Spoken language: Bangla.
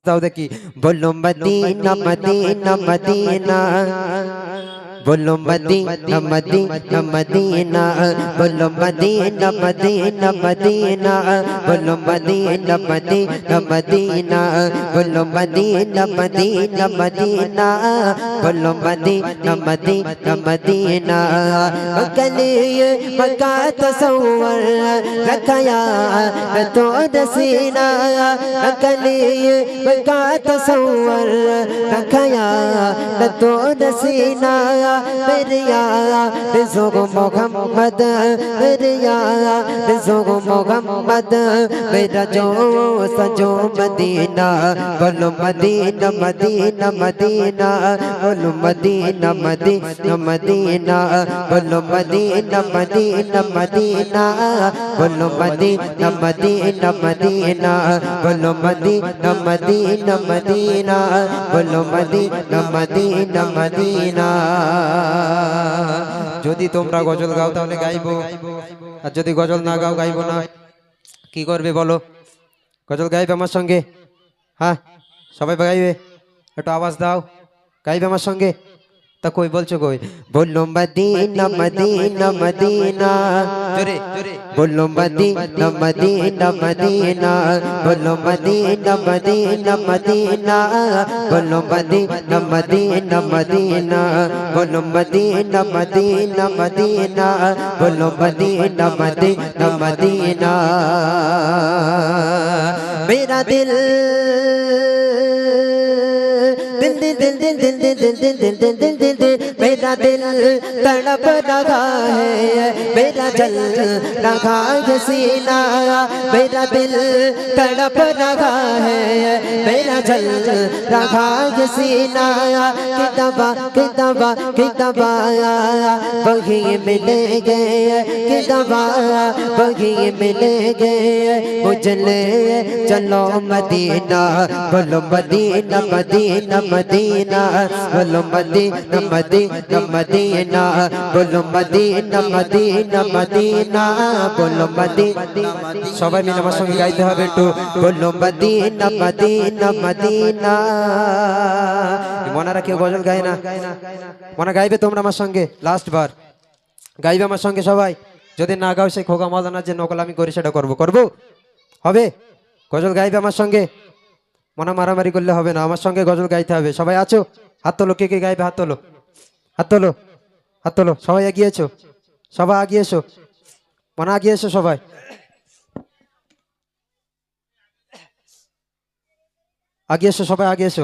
দাও দেখি বলো মদিনা মদিনা মদিনা बोलो मदीना मदीना मदीना बोलो मदीना मदीना मदीना बोलो मदीना मदीना मदीना बोलो मदीना मदीना मदीना बोलो मदीना मदीना मदीना कली मक्का तसव्वुर रखया तो दसीना कली मक्का तसव्वुर रखया तो दसीना मेरे यारा रिज़्क़ मोहम्मद मेरे यारा रिज़्क़ मोहम्मद मेरा जो सजो मदीना बोलो मदीना मदीना मदीना बोलो मदीना मदीना मदीना बोलो मदीना मदीना मदीना बोलो मदीना मदीना मदीना बोलो मदीना मदीना मदीना बोलो मदीना मदीना मदीना যদি তোমরা গজল গাও তাহলে গাইবো আর যদি গজল না গাও গাইবো না কি করবে বলো গজল গাইবে আমার সঙ্গে হ্যাঁ সবাই গাইবে একটু আওয়াজ দাও গাইবে আমার সঙ্গে তা কই বলছো কই বললো মদিনা মদিনা মদিনা জোরে বললো মদিনা মদিনা মদিনা বললো মদিনা মদিনা মদিনা বললো মদিনা মদিনা মদিনা বললো মদিনা মদিনা মদিনা বললো মদিনা মদিনা মদিনা मेरा दिल दिल दिल दिल दिल दिल दिल दिल दिल दिल दिल दिल दिल दिल मेरा दिल तड़प रहा है मेरा जल रहा है सीना मेरा दिल तड़प रहा है मेरा जल रहा है सीना किताबा किताबा किताबा वही मिलेंगे किताबा वही मिलेंगे उजले चलो मदीना बोलो मदीना मदीना मदीना बोलो मदीना मदीना मदीना बोलो मदीना मदीना मदीना बोलो मदीना সবাই মিলে আমার সঙ্গে গাইতে হবে একটু বললো মদিনা মদিনা মদিনা মনারা কেউ গজল গায় না মনা গাইবে তোমরা আমার সঙ্গে লাস্ট বার গাইবে আমার সঙ্গে সবাই যদি না গাও সেই খোকা মাওলানার যে নকল আমি করি সেটা করবো করবো হবে গজল গাইবে আমার সঙ্গে মনা মারামারি করলে হবে না আমার সঙ্গে গজল গাইতে হবে সবাই আছো হাত তোলো কে কে গাইবে হাত তোলো হাত তোলো হাত তোলো সবাই এগিয়েছো সবাই আগিয়েছো মনা আগিয়েছো সবাই আগিয়েছো সবাই আগিয়েছো